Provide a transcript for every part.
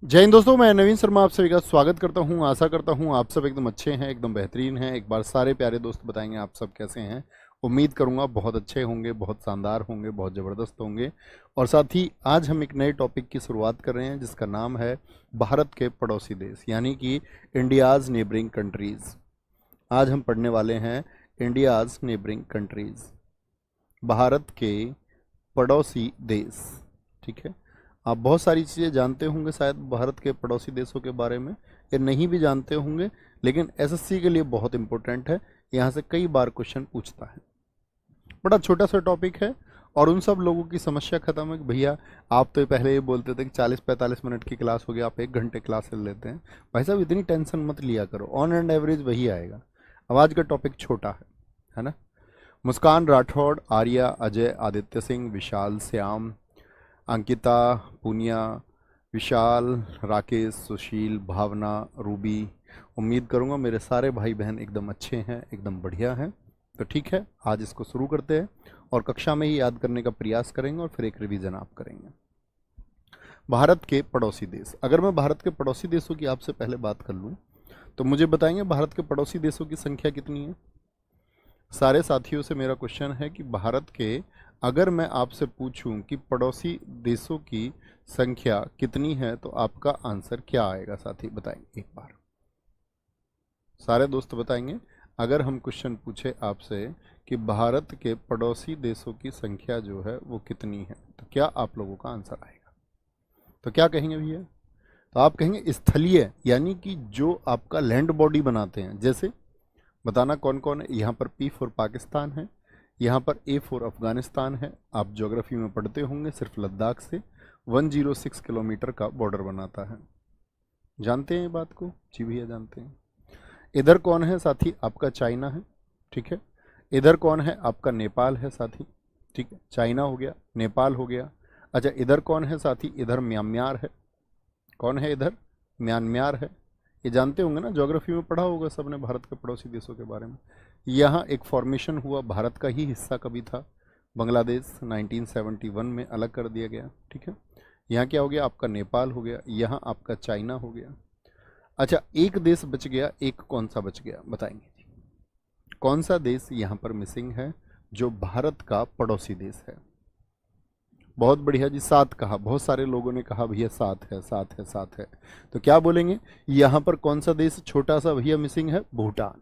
जय हिंद दोस्तों, मैं नवीन शर्मा आप सभी का स्वागत करता हूं। आशा करता हूं आप सब एकदम अच्छे हैं, एकदम बेहतरीन हैं। एक बार सारे प्यारे दोस्त बताएंगे आप सब कैसे हैं। उम्मीद करूंगा बहुत अच्छे होंगे, बहुत शानदार होंगे, बहुत ज़बरदस्त होंगे। और साथ ही आज हम एक नए टॉपिक की शुरुआत कर रहे हैं जिसका नाम है भारत के पड़ोसी देश, यानी कि इंडियाज़ नेबरिंग कंट्रीज़। आज हम पढ़ने वाले हैं इंडियाज़ नेबरिंग कंट्रीज़, भारत के पड़ोसी देश। ठीक है, आप बहुत सारी चीज़ें जानते होंगे शायद भारत के पड़ोसी देशों के बारे में, या नहीं भी जानते होंगे, लेकिन एसएससी के लिए बहुत इंपॉर्टेंट है। यहाँ से कई बार क्वेश्चन पूछता है। बड़ा छोटा सा टॉपिक है और उन सब लोगों की समस्या खत्म है कि भैया आप तो पहले ये बोलते थे कि 40-45 मिनट की क्लास हो गया, आप 1 घंटे क्लास ले लेते हैं। भाई साहब इतनी टेंशन मत लिया करो, ऑन एंड एवरेज वही आएगा। अब आज का टॉपिक छोटा है ना। मुस्कान राठौड़, आर्या, अजय, आदित्य सिंह, विशाल, श्याम, अंकिता, पूनिया, विशाल, राकेश, सुशील, भावना, रूबी। उम्मीद करूंगा मेरे सारे भाई बहन एकदम अच्छे हैं, एकदम बढ़िया हैं। तो ठीक है, आज इसको शुरू करते हैं और कक्षा में ही याद करने का प्रयास करेंगे और फिर एक रिवीजन आप करेंगे। भारत के पड़ोसी देश। अगर मैं भारत के पड़ोसी देशों की आपसे पहले बात कर लूँ तो मुझे बताएंगे भारत के पड़ोसी देशों की संख्या कितनी है। सारे साथियों से मेरा क्वेश्चन है कि भारत के, अगर मैं आपसे पूछूं कि पड़ोसी देशों की संख्या कितनी है तो आपका आंसर क्या आएगा, साथी बताएंगे एक बार। सारे दोस्त बताएंगे। अगर हम क्वेश्चन पूछे आपसे कि भारत के पड़ोसी देशों की संख्या जो है वो कितनी है तो क्या आप लोगों का आंसर आएगा? तो क्या कहेंगे भैया? तो आप कहेंगे स्थलीय, यानी कि जो आपका लैंड बॉडी बनाते हैं। जैसे बताना कौन कौन है। यहाँ पर P फॉर पाकिस्तान है, यहाँ पर A फॉर अफगानिस्तान है। आप ज्योग्राफी में पढ़ते होंगे, सिर्फ लद्दाख से 106 किलोमीटर का बॉर्डर बनाता है। जानते हैं ये बात को? जी भैया जानते हैं। इधर कौन है साथी? आपका चाइना है। ठीक है, इधर कौन है? आपका नेपाल है साथी। ठीक है, चाइना हो गया, नेपाल हो गया। अच्छा, इधर कौन है साथी? इधर म्यांमार है। कौन है इधर? म्यांमार है। ये जानते होंगे ना, ज्योग्राफी में पढ़ा होगा सबने भारत के पड़ोसी देशों के बारे में। यहाँ एक फॉर्मेशन हुआ, भारत का ही हिस्सा कभी था। बांग्लादेश 1971 में अलग कर दिया गया। ठीक है, यहाँ क्या हो गया? आपका नेपाल हो गया, यहाँ आपका चाइना हो गया। अच्छा, एक देश बच गया। एक कौन सा बच गया बताएंगे जी? कौन सा देश यहाँ पर मिसिंग है जो भारत का पड़ोसी देश है? बहुत बढ़िया जी, 7 कहा। बहुत सारे लोगों ने कहा भैया 7 है, 7 है, 7 है। तो क्या बोलेंगे? यहाँ पर कौन सा देश छोटा सा भैया मिसिंग है? भूटान।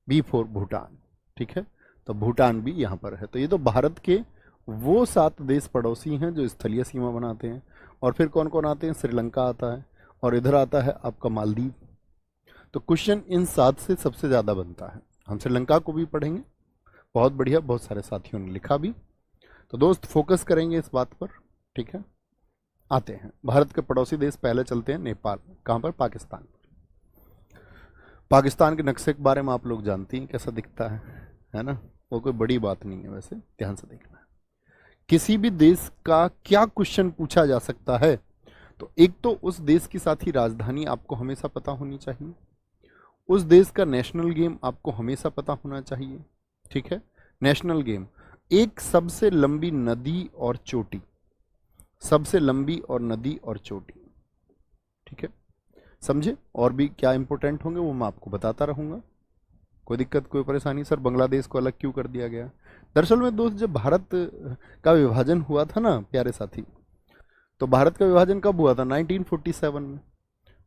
B for Bhutan. ठीक है, तो भूटान भी यहाँ पर है। तो ये तो भारत के वो 7 देश पड़ोसी हैं जो स्थलीय सीमा बनाते हैं। और फिर कौन कौन आते हैं? श्रीलंका आता है और इधर आता है आपका मालदीव। तो क्वेश्चन इन 7 से सबसे ज़्यादा बनता है। हम श्रीलंका को भी पढ़ेंगे। बहुत बढ़िया, बहुत सारे साथियों ने लिखा भी। तो दोस्त फोकस करेंगे इस बात पर। ठीक है, आते हैं भारत के पड़ोसी देश। पहले चलते हैं नेपाल। कहाँ पर? पाकिस्तान। पाकिस्तान के नक्शे के बारे में आप लोग जानती हैं कैसा दिखता है ना। वो कोई बड़ी बात नहीं है, वैसे ध्यान से देखना। किसी भी देश का क्या क्वेश्चन पूछा जा सकता है? तो एक तो उस देश की साथ ही राजधानी आपको हमेशा पता होनी चाहिए। उस देश का नेशनल गेम आपको हमेशा पता होना चाहिए। ठीक है, नेशनल गेम। एक सबसे लंबी नदी और चोटी, सबसे लंबी और नदी और चोटी। ठीक है, समझे? और भी क्या इंपॉर्टेंट होंगे वो मैं आपको बताता रहूंगा। कोई दिक्कत, कोई परेशानी? सर बांग्लादेश को अलग क्यों कर दिया गया? दरअसल में दोस्त, जब भारत का विभाजन हुआ था ना प्यारे साथी, तो भारत का विभाजन कब हुआ था? 1947 में।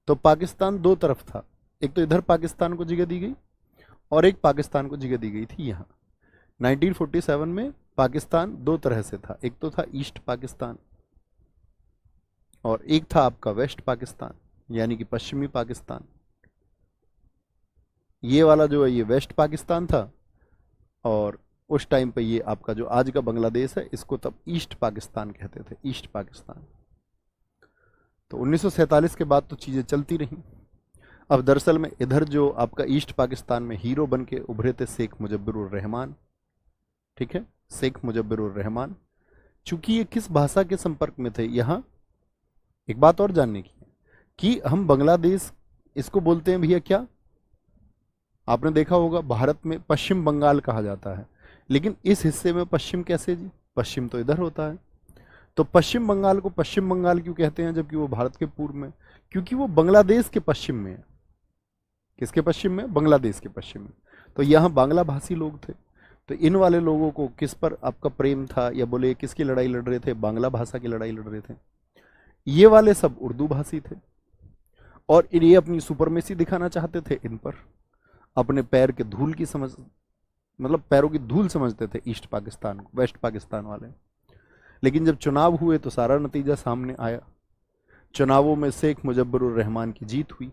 तो पाकिस्तान दो तरफ था। एक तो इधर पाकिस्तान को जगह दी गई और एक पाकिस्तान को जगह दी गई थी यहाँ। 1947 में पाकिस्तान दो तरह से था। एक तो था ईस्ट पाकिस्तान और एक था आपका वेस्ट पाकिस्तान, यानी कि पश्चिमी पाकिस्तान। ये वाला जो है ये वेस्ट पाकिस्तान था और उस टाइम पे ये आपका जो आज का बांग्लादेश है इसको तब ईस्ट पाकिस्तान कहते थे, ईस्ट पाकिस्तान। तो 1947 के बाद तो चीज़ें चलती रहीं। अब दरअसल में इधर जो आपका ईस्ट पाकिस्तान में हीरो बन के उभरे थे शेख मुजब्बिरुर रहमान। ठीक है, शेख मुजब्बिरुर रहमान। चूंकि ये किस भाषा के संपर्क में थे, यहाँ एक बात और जानने की है कि हम बांग्लादेश इसको बोलते हैं भैया क्या? आपने देखा होगा भारत में पश्चिम बंगाल कहा जाता है, लेकिन इस हिस्से में पश्चिम कैसे जी? पश्चिम तो इधर होता है। तो पश्चिम बंगाल को पश्चिम बंगाल क्यों कहते हैं जबकि वो भारत के पूर्व में? क्योंकि वो बांग्लादेश के पश्चिम में है। किसके पश्चिम में? बांग्लादेश के पश्चिम में। तो यहाँ बांग्ला भाषी लोग थे। तो इन वाले लोगों को किस पर आपका प्रेम था, या बोले किसकी लड़ाई लड़ रहे थे? बांग्ला भाषा की लड़ाई लड़ रहे थे। ये वाले सब उर्दू भाषी थे और ये अपनी सुपरमेसी दिखाना चाहते थे इन पर। अपने पैर के धूल की समझ, मतलब पैरों की धूल समझते थे ईस्ट पाकिस्तान को, वेस्ट पाकिस्तान वाले। लेकिन जब चुनाव हुए तो सारा नतीजा सामने आया। चुनावों में शेख मुजफ्फरुर रहमान की जीत हुई,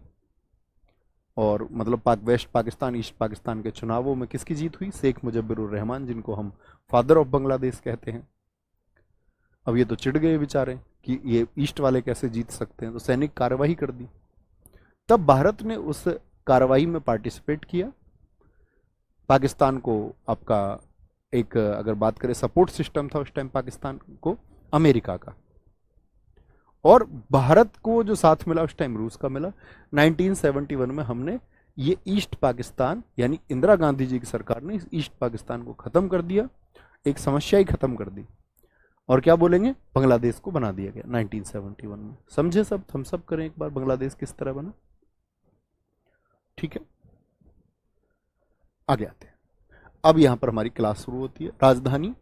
और मतलब वेस्ट पाकिस्तान ईस्ट पाकिस्तान के चुनावों में किसकी जीत हुई? शेख मुजफ्फरुर रहमान, जिनको हम फादर ऑफ बांग्लादेश कहते हैं। अब ये तो चिढ़ गए बेचारे कि ये ईस्ट वाले कैसे जीत सकते हैं, तो सैनिक कार्रवाई कर दी। तब भारत ने उस कार्रवाई में पार्टिसिपेट किया। पाकिस्तान को आपका एक, अगर बात करें, सपोर्ट सिस्टम था उस टाइम पाकिस्तान को अमेरिका का, और भारत को जो साथ मिला उस टाइम रूस का मिला। 1971 में हमने ये ईस्ट पाकिस्तान, यानी इंदिरा गांधी जी की सरकार ने इस ईस्ट पाकिस्तान को खत्म कर दिया, एक समस्या ही खत्म कर दी, और क्या बोलेंगे, बांग्लादेश को बना दिया गया 1971 में। समझे सब? हम सब करें एक बार, बांग्लादेश किस तरह बना। ठीक है, आगे आते हैं। अब यहां पर हमारी क्लास शुरू होती है। राजधानी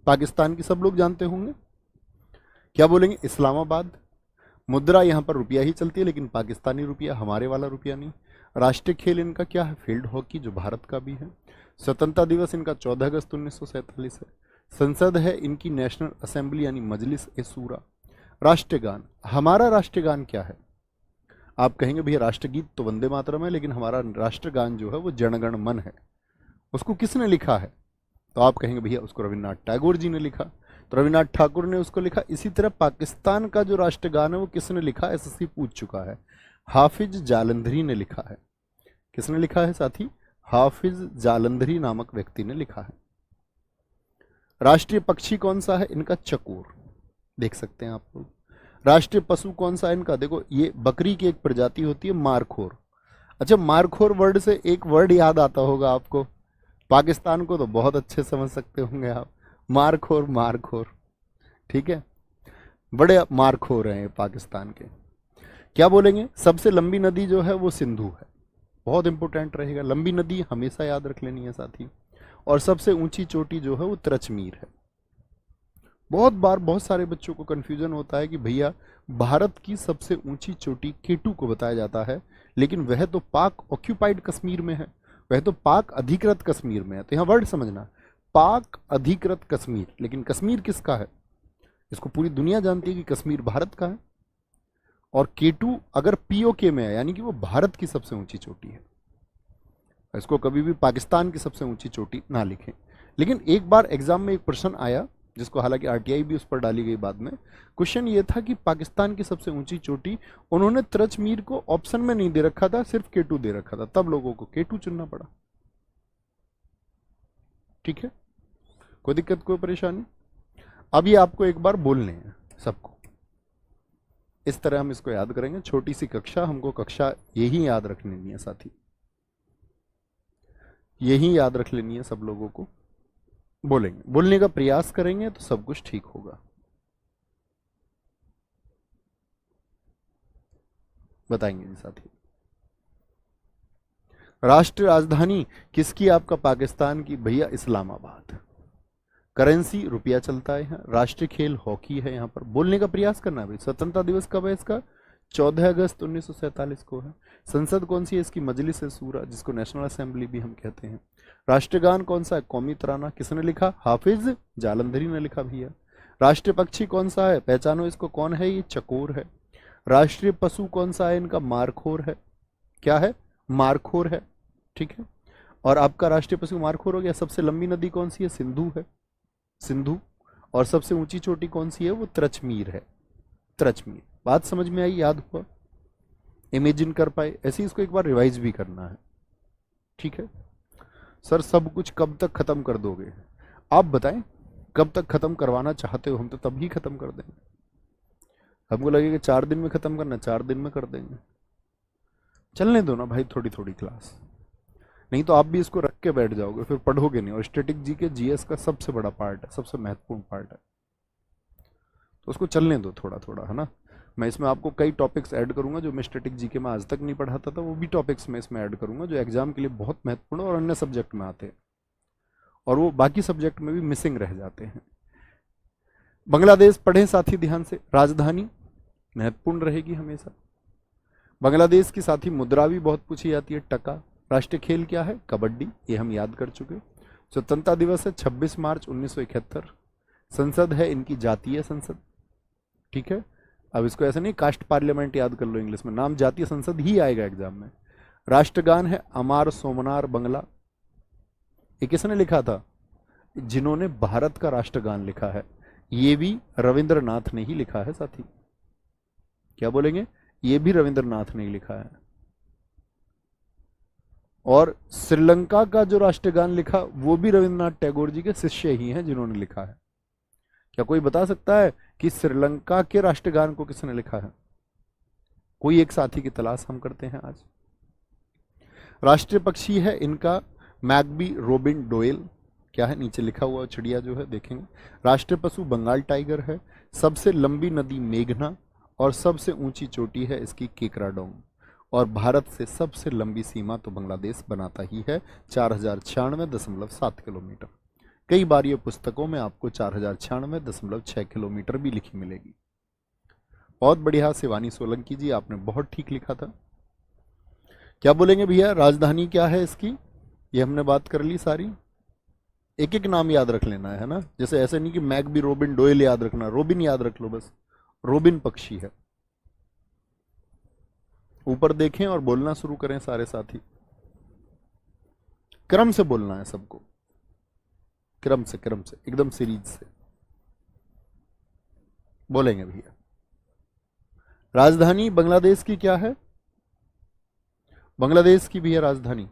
पाकिस्तान की सब लोग जानते होंगे, क्या बोलेंगे? इस्लामाबाद। मुद्रा यहां पर रुपया ही चलती है, लेकिन पाकिस्तानी रुपया, हमारे वाला रुपया नहीं। राष्ट्रीय खेल इनका क्या है? फील्ड हॉकी, जो भारत का भी है। स्वतंत्रता दिवस इनका 14 अगस्त 1947 है। संसद है इनकी नेशनल असेंबली यानी मजलिस ए शूरा। राष्ट्रीय गान, हमारा राष्ट्रीय गान क्या है? आप कहेंगे भैया राष्ट्रगीत तो वंदे मातरम है, लेकिन हमारा राष्ट्रगान जो है वो जनगण मन है। उसको किसने लिखा है? तो आप कहेंगे भैया उसको रविन्द्रनाथ टैगोर जी ने लिखा। तो रविन्द्रनाथ ठाकुर ने उसको लिखा। इसी तरह पाकिस्तान का जो राष्ट्रगान है वो किसने लिखा? एसएससी पूछ चुका है, हाफिज जालंधरी ने लिखा है। किसने लिखा है साथी? हाफिज जालंधरी नामक व्यक्ति ने लिखा है। राष्ट्रीय पक्षी कौन सा है इनका? चकोर, देख सकते हैं आप लोग। राष्ट्रीय पशु कौन सा है इनका? देखो, ये बकरी की एक प्रजाति होती है मारखोर। अच्छा, मारखोर वर्ड से एक वर्ड याद आता होगा आपको, पाकिस्तान को तो बहुत अच्छे समझ सकते होंगे आप। मारखोर, मारखोर, ठीक है, बड़े मारखोर हैं पाकिस्तान के। क्या बोलेंगे? सबसे लंबी नदी जो है वो सिंधु है, बहुत इंपॉर्टेंट रहेगा, लंबी नदी हमेशा याद रख लेनी है साथी। और सबसे ऊंची चोटी जो है वो त्रचमीर है। बहुत बार बहुत सारे बच्चों को कंफ्यूजन होता है कि भैया भारत की सबसे ऊंची चोटी केटू को बताया जाता है, लेकिन वह तो पाक ऑक्यूपाइड कश्मीर में है, वह तो पाक अधिकृत कश्मीर में है। तो यहाँ वर्ड समझना, पाक अधिकृत कश्मीर, लेकिन कश्मीर किसका है? इसको पूरी दुनिया जानती है कि कश्मीर भारत का है। और केटू अगर पीओके में है, यानी कि वो भारत की सबसे ऊंची चोटी है। इसको कभी भी पाकिस्तान की सबसे ऊंची चोटी ना लिखें। लेकिन एक बार एग्जाम में एक प्रश्न आया, जिसको हालांकि आरटीआई भी उस पर डाली गई बाद में। क्वेश्चन ये था कि पाकिस्तान की सबसे ऊंची चोटी, उन्होंने त्रचमीर को ऑप्शन में नहीं दे रखा था, सिर्फ केटू दे रखा था, तब लोगों को केटू चुनना पड़ा। ठीक है, कोई दिक्कत, कोई परेशानी? अब ये आपको एक बार बोलने हैं सबको, इस तरह हम इसको याद करेंगे। छोटी सी कक्षा, हमको कक्षा यही याद रख लेनी है साथी, यही याद रख लेनी है सब लोगों को। बोलेंगे, बोलने का प्रयास करेंगे तो सब कुछ ठीक होगा। बताएंगे जी साथी। राष्ट्रीय राजधानी किसकी? आपका पाकिस्तान की भैया, इस्लामाबाद। करेंसी रुपया चलता है यहाँ। राष्ट्रीय खेल हॉकी है यहाँ पर। बोलने का प्रयास करना है भाई। स्वतंत्रता दिवस कब है इसका? 14 अगस्त 1947 को है। संसद कौन सी है इसकी? मजलिस ए शूरा, जिसको नेशनल असेंबली भी हम कहते हैं। राष्ट्रगान कौन सा है? कौमी तराना। किसने लिखा? हाफिज जालंधरी ने लिखा भैया। राष्ट्रीय पक्षी कौन सा है? पहचानो इसको, कौन है? ये चकोर है। राष्ट्रीय पशु कौन सा है इनका? मारखोर है। क्या है? मारखोर है, ठीक है। और आपका राष्ट्रीय पशु मारखोर हो गया। सबसे लंबी नदी कौन सी है? सिंधु है, सिंधु। और सबसे ऊंची चोटी कौन सी है? वो त्रचमीर है, त्रचमीर। बात समझ में आई? याद हुआ? इमेजिन कर पाए? ऐसे ही इसको एक बार रिवाइज भी करना है, ठीक है। सर सब कुछ कब तक खत्म कर दोगे? आप बताएं, कब तक खत्म करवाना चाहते हो? हम तो तब ही खत्म कर देंगे। हमको लगेगा 4 दिन में खत्म करना, 4 दिन में कर देंगे। चलने दो ना भाई थोड़ी थोड़ी क्लास, नहीं तो आप भी इसको रख के बैठ जाओगे, फिर पढ़ोगे नहीं। और स्टैटिक जी के जीएस का सबसे बड़ा पार्ट है, सबसे महत्वपूर्ण पार्ट है। तो उसको चलने दो थोड़ा थोड़ा, है ना। मैं इसमें आपको कई टॉपिक्स ऐड करूंगा जो मैं स्टैटिक जीके में आज तक नहीं पढ़ाता था, वो भी टॉपिक्स मैं इसमें ऐड करूंगा जो एग्जाम के लिए बहुत महत्वपूर्ण और अन्य सब्जेक्ट में आते हैं और वो बाकी सब्जेक्ट में भी मिसिंग रह जाते हैं। बांग्लादेश पढ़ें साथी ध्यान से। राजधानी महत्वपूर्ण रहेगी हमेशा। बांग्लादेश की साथी मुद्रा भी बहुत पूछी जाती है, टका। राष्ट्रीय खेल क्या है? कबड्डी, ये हम याद कर चुके। स्वतंत्रता दिवस है 26 मार्च 1971। संसद है इनकी जातीय संसद, ठीक है। अब इसको ऐसा नहीं कास्ट पार्लियामेंट याद कर लो इंग्लिश में, नाम जातीय संसद ही आएगा एग्जाम में। राष्ट्रगान है अमार सोमनार बंगला। ये किसने लिखा था? जिन्होंने भारत का राष्ट्रगान लिखा है, ये भी रविंद्रनाथ ने ही लिखा है साथी। क्या बोलेंगे? ये भी रविंद्रनाथ ने ही लिखा है। और श्रीलंका का जो राष्ट्रगान लिखा वो भी रविंद्रनाथ टैगोर जी के शिष्य ही हैं जिन्होंने लिखा है। क्या कोई बता सकता है कि श्रीलंका के राष्ट्रगान को किसने लिखा है? कोई एक साथी की तलाश हम करते हैं आज। राष्ट्रीय पक्षी है इनका मैग्बी रोबिन डोयल। क्या है? नीचे लिखा हुआ चिड़िया जो है देखेंगे। राष्ट्रीय पशु बंगाल टाइगर है। सबसे लंबी नदी मेघना और सबसे ऊंची चोटी है इसकी केकराडोंग। और भारत से सबसे लंबी सीमा तो बांग्लादेश बनाता ही है 4096.7 किलोमीटर। कई बार ये पुस्तकों में आपको 4096.6 किलोमीटर भी लिखी मिलेगी। बहुत बढ़िया शिवानी सोलंकी जी, आपने बहुत ठीक लिखा था। क्या बोलेंगे भैया? राजधानी क्या है इसकी? ये हमने बात कर ली सारी। एक एक नाम याद रख लेना है ना, जैसे ऐसे नहीं कि मैग्बी रोबिन डोयल याद रखना, रोबिन याद रख लो बस। रोबिन पक्षी है। ऊपर देखें और बोलना शुरू करें सारे साथी। क्रम से बोलना है सबको, क्रम से एकदम सीरीज से बोलेंगे भैया। राजधानी बांग्लादेश की क्या है? बांग्लादेश की भी है राजधानी,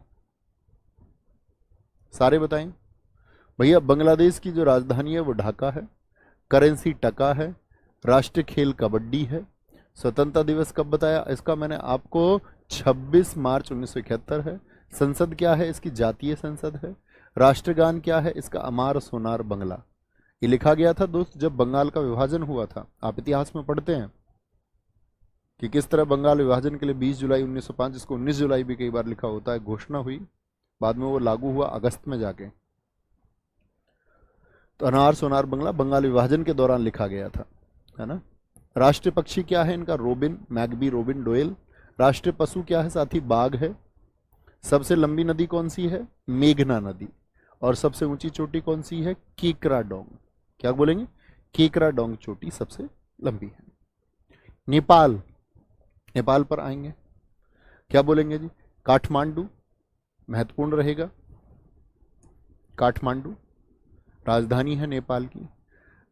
सारे बताएं भैया। बांग्लादेश की जो राजधानी है वो ढाका है। करेंसी टका है। राष्ट्रीय खेल कबड्डी है। स्वतंत्रता दिवस कब बताया इसका मैंने आपको? 26 मार्च 1971 है। संसद क्या है इसकी? जातीय संसद है। राष्ट्रगान क्या है इसका? अमार सोनार बंगला। ये लिखा गया था दोस्त जब बंगाल का विभाजन हुआ था। आप इतिहास में पढ़ते हैं कि किस तरह बंगाल विभाजन के लिए 20 जुलाई 1905, इसको 19 जुलाई भी कई बार लिखा होता है, घोषणा हुई। बाद में वो लागू हुआ अगस्त में जाके। तो अनार सोनार बंगला बंगाल विभाजन के दौरान लिखा गया था, है ना। राष्ट्रीय पक्षी क्या है इनका? Robin, magpie robin Doyel. राष्ट्रीय पशु क्या है साथी? बाघ है। सबसे लंबी नदी कौन सी है? मेघना नदी। और सबसे ऊंची चोटी कौन सी है? केकराडोंग। क्या बोलेंगे? केकराडोंग चोटी सबसे लंबी है। नेपाल, नेपाल पर आएंगे। क्या बोलेंगे जी? काठमांडू महत्वपूर्ण रहेगा। काठमांडू राजधानी है नेपाल की।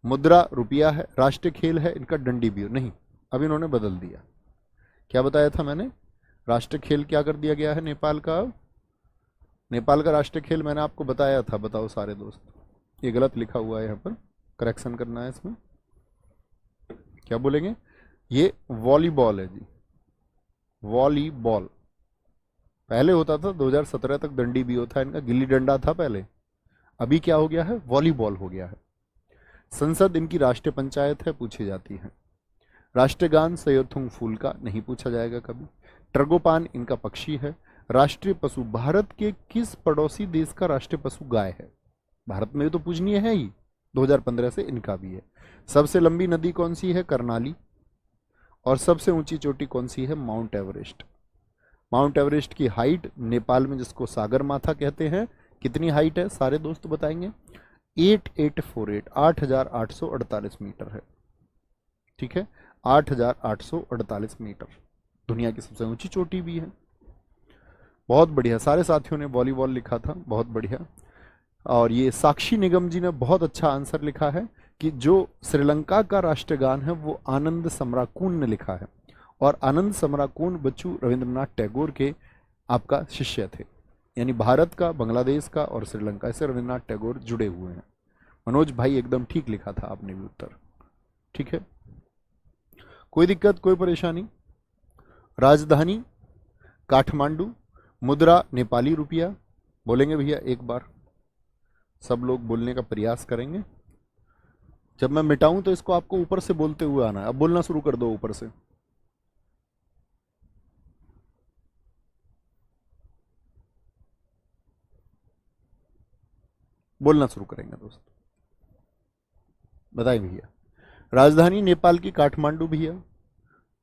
मुद्रा रुपया है। राष्ट्रीय खेल है इनका डंडी बियो। नहीं, अब इन्होंने बदल दिया। क्या बताया था मैंने? राष्ट्रीय खेल क्या कर दिया गया है नेपाल का? नेपाल का राष्ट्रीय खेल मैंने आपको बताया था, बताओ सारे दोस्त। ये गलत लिखा हुआ है, यहाँ पर करेक्शन करना है इसमें। क्या बोलेंगे? ये वॉलीबॉल है जी, वॉलीबॉल। पहले होता था 2017 तक डंडी बियो था इनका, गिल्ली डंडा था पहले। अभी क्या हो गया है? वॉलीबॉल हो गया है। संसद इनकी राष्ट्रीय पंचायत है, पूछी जाती है। राष्ट्रगान सयोथुंग फूल का, नहीं पूछा जाएगा कभी। ट्रगोपान इनका पक्षी है। राष्ट्रीय पशु भारत के किस पड़ोसी देश का राष्ट्रीय पशु गाय है? भारत में तो पूजनीय है ही, 2015 से इनका भी है। सबसे लंबी नदी कौन सी है? कर्नाली। और सबसे ऊंची चोटी कौन सी है? Mount Everest. माउंट एवरेस्ट की हाइट नेपाल में जिसको सागर माथा कहते हैं, कितनी हाइट है सारे दोस्त बताएंगे? 8848, 8848 मीटर है, ठीक है। 8848 मीटर दुनिया की सबसे ऊंची चोटी भी है। बहुत बढ़िया, सारे साथियों ने वॉलीबॉल लिखा था, बहुत बढ़िया। और ये साक्षी निगम जी ने बहुत अच्छा आंसर लिखा है कि जो श्रीलंका का राष्ट्रगान है वो आनंद समराकून ने लिखा है। और आनंद समराकून बच्चू रविंद्रनाथ टैगोर के आपका शिष्य थे, यानी भारत का, बांग्लादेश का और श्रीलंका से रविंद्रनाथ टैगोर जुड़े हुए हैं। मनोज भाई एकदम ठीक लिखा था आपने भी उत्तर, ठीक है। कोई दिक्कत, कोई परेशानी? राजधानी काठमांडू। मुद्रा नेपाली रुपया। बोलेंगे भैया एक बार, सब लोग बोलने का प्रयास करेंगे। जब मैं मिटाऊं तो इसको आपको ऊपर से बोलते हुए आना है। अब बोलना शुरू कर दो ऊपर से। बोलना शुरू करेंगे दोस्त। बताइए भैया। राजधानी नेपाल की काठमांडू भैया।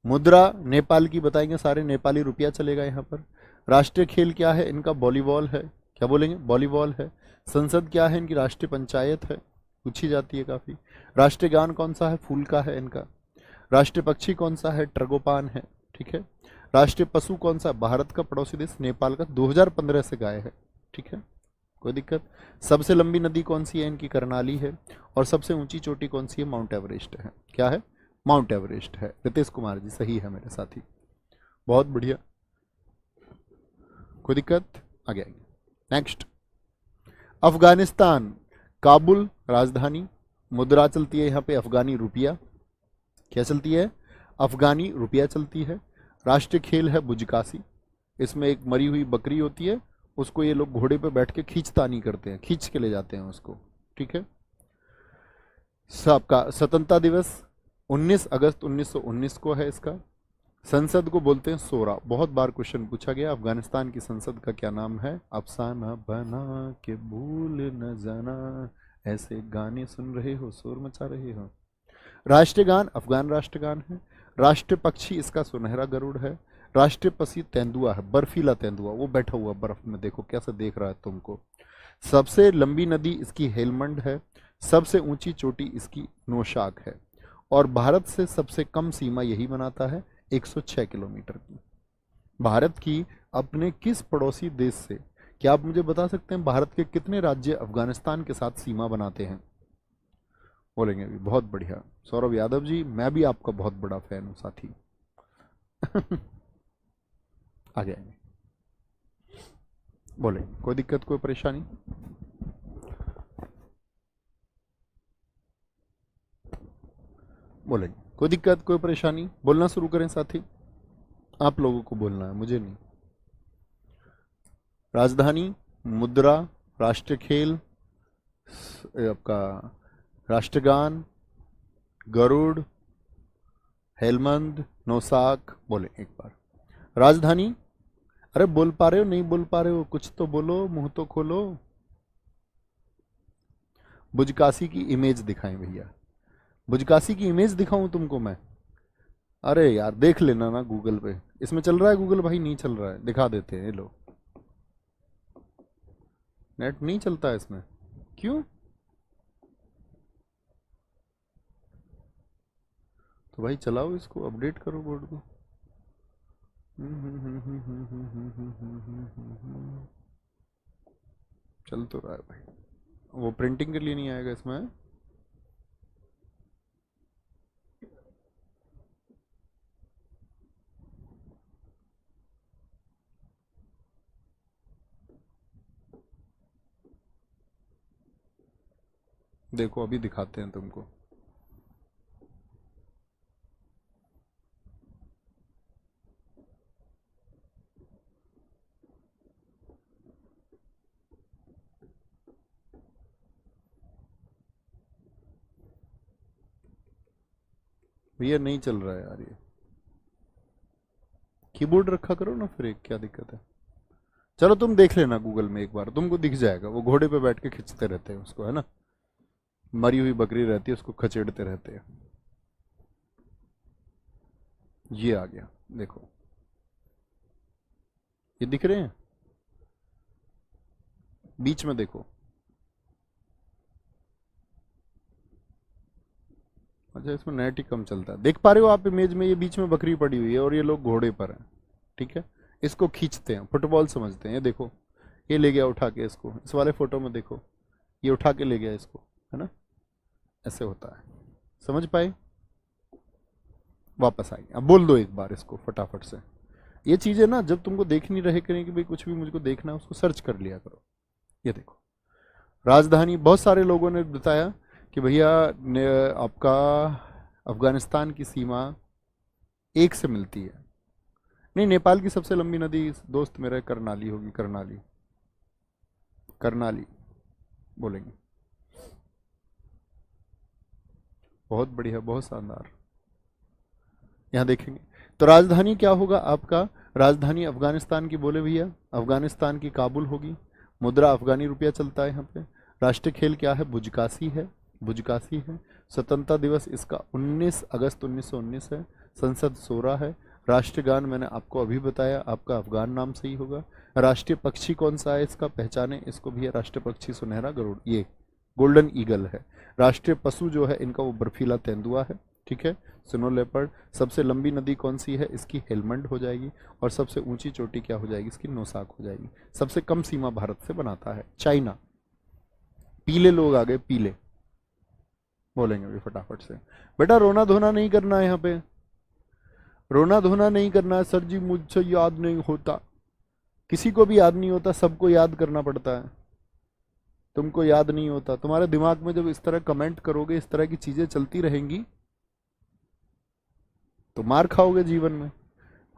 मुद्रा नेपाल की बताएंगे, सारे नेपाली रुपया चलेगा यहाँ पर। राष्ट्रीय खेल क्या है इनका? वॉलीबॉल है। क्या बोलेंगे? वॉलीबॉल है। संसद क्या है इनकी? राष्ट्रीय पंचायत है, पूछी जाती है काफी। राष्ट्रीय गान कौन सा है? फूल का है इनका। राष्ट्रीय पक्षी कौन सा है? ट्रगोपान है। ठीक है। राष्ट्रीय पशु कौन सा? भारत का पड़ोसी देश नेपाल का 2015 से गाय है। ठीक है, कोई दिक्कत? सबसे लंबी नदी कौन सी है इनकी? कर्नाली है। और सबसे ऊंची चोटी कौन सी है? माउंट एवरेस्ट है। क्या है? माउंट एवरेस्ट है। रितेश कुमार जी सही है मेरे साथी, बहुत बढ़िया। कोई दिक्कत? आगे आएंगे। नेक्स्ट, अफगानिस्तान। काबुल राजधानी। मुद्रा चलती है यहाँ पे अफगानी रुपया। क्या चलती है? अफगानी रुपया चलती है। राष्ट्रीय खेल है बुजकासी। इसमें एक मरी हुई बकरी होती है, उसको ये लोग घोड़े पे बैठ के खींचतानी करते हैं, खींच के ले जाते हैं उसको। ठीक है। सबका स्वतंत्रता दिवस 19 अगस्त 1919 को है इसका। संसद को बोलते हैं सोरा। बहुत बार क्वेश्चन पूछा गया, अफगानिस्तान की संसद का क्या नाम है? अफसाना बना के भूल न जाना, ऐसे गाने सुन रहे हो, शोर मचा रहे हो। राष्ट्रीय गान अफगान राष्ट्रगान है। राष्ट्रीय पक्षी इसका सुनहरा गरुड़ है। राष्ट्रीय पक्षी तेंदुआ है, बर्फीला तेंदुआ, वो बैठा हुआ बर्फ में, देखो कैसे देख रहा है तुमको। सबसे लंबी नदी इसकी हेलमंड है। सबसे ऊंची चोटी इसकी नौशाख है। और भारत से सबसे कम सीमा यही बनाता है, 106 किलोमीटर की। भारत की अपने किस पड़ोसी देश से, क्या आप मुझे बता सकते हैं भारत के कितने राज्य अफगानिस्तान के साथ सीमा बनाते हैं? बोलेंगे भी, बहुत बढ़िया सौरभ यादव जी, मैं भी आपका बहुत बड़ा फैन हूं साथी। आगे आएंगे, बोलेंगे। कोई दिक्कत, कोई परेशानी? बोलेंगे। कोई दिक्कत, कोई परेशानी? बोलना शुरू करें साथी, आप लोगों को बोलना है, मुझे नहीं। राजधानी, मुद्रा, राष्ट्रीय खेल, आपका राष्ट्रगान, गरुड़, हेलमंद, नौसाक। बोले एक बार। राजधानी। अरे बोल पा रहे हो, नहीं बोल पा रहे हो? कुछ तो बोलो, मुंह तो खोलो। बुजकाशी की इमेज दिखाएं भैया। बुजकाशी की इमेज दिखाऊं तुमको मैं? अरे यार देख लेना ना गूगल पे, इसमें चल रहा है गूगल भाई? नहीं चल रहा है, दिखा देते हैं ये लोग। नेट नहीं चलता है इसमें, क्यों? तो भाई चलाओ इसको, अपडेट करो बोर्ड को। चल तो रहा है भाई, वो प्रिंटिंग के लिए नहीं आएगा इसमें। देखो अभी दिखाते हैं तुमको। भैया नहीं चल रहा है यार ये, कीबोर्ड रखा करो ना फिर, एक क्या दिक्कत है? चलो तुम देख लेना गूगल में एक बार, तुमको दिख जाएगा। वो घोड़े पे बैठ के खींचते रहते हैं उसको, है ना, मरी हुई बकरी रहती है, उसको खचेड़ते रहते हैं। ये आ गया, देखो ये दिख रहे हैं, बीच में देखो। अच्छा इसमें नेट ही कम चलता है, देख पा रहे हो आप इमेज में? ये बीच में बकरी पड़ी हुई है और ये लोग घोड़े पर हैं। ठीक है, इसको खींचते हैं, फुटबॉल समझते हैं। ये देखो, ये ले गया उठा के इसको, इस वाले फोटो में देखो, ये उठा के ले गया इसको, है ना, ऐसे होता है। समझ पाए? वापस आएंगे। अब बोल दो एक बार इसको फटाफट से। ये चीजें ना जब तुमको देखनी रहे करें कि भाई कुछ भी मुझको देखना है, उसको सर्च कर लिया करो। ये देखो, राजधानी, बहुत सारे लोगों ने बताया कि भैया आपका अफगानिस्तान की सीमा एक से मिलती है। नहीं, नेपाल की सबसे लंबी नदी दोस्त मेरा करनाली होगी, करनाली, करनाली बोलेंगे। बहुत बढ़िया, बहुत शानदार। यहाँ देखेंगे तो राजधानी क्या होगा आपका, राजधानी अफगानिस्तान की बोले भैया, अफगानिस्तान की काबुल होगी। मुद्रा अफगानी रुपया चलता है यहाँ पे। राष्ट्रीय खेल क्या है, बुजकासी है, बुजकासी है। स्वतंत्रता दिवस इसका 19 अगस्त 1919 है। संसद 16 है। राष्ट्रीय गान मैंने आपको अभी बताया, आपका अफगान नाम से ही होगा। राष्ट्रीय पक्षी कौन सा है इसका, पहचाने इसको भी है। राष्ट्रीय पक्षी सुनहरा गरुड़, ये गोल्डन ईगल है। राष्ट्रीय पशु जो है इनका वो बर्फीला तेंदुआ है, ठीक है, स्नो लेपर्ड। सबसे लंबी नदी कौन सी है, इसकी हेलमंड हो जाएगी। और सबसे ऊंची चोटी क्या हो जाएगी, इसकी नोसाक हो जाएगी। सबसे कम सीमा भारत से बनाता है चाइना। पीले लोग आ गए, पीले बोलेंगे भी फटाफट से। बेटा रोना धोना नहीं करना है यहाँ पे, रोना धोना नहीं करना है। सर जी मुझसे याद नहीं होता, किसी को भी याद नहीं होता, सबको याद करना पड़ता है। तुमको याद नहीं होता, तुम्हारे दिमाग में जब इस तरह कमेंट करोगे, इस तरह की चीजें चलती रहेंगी तो मार खाओगे जीवन में।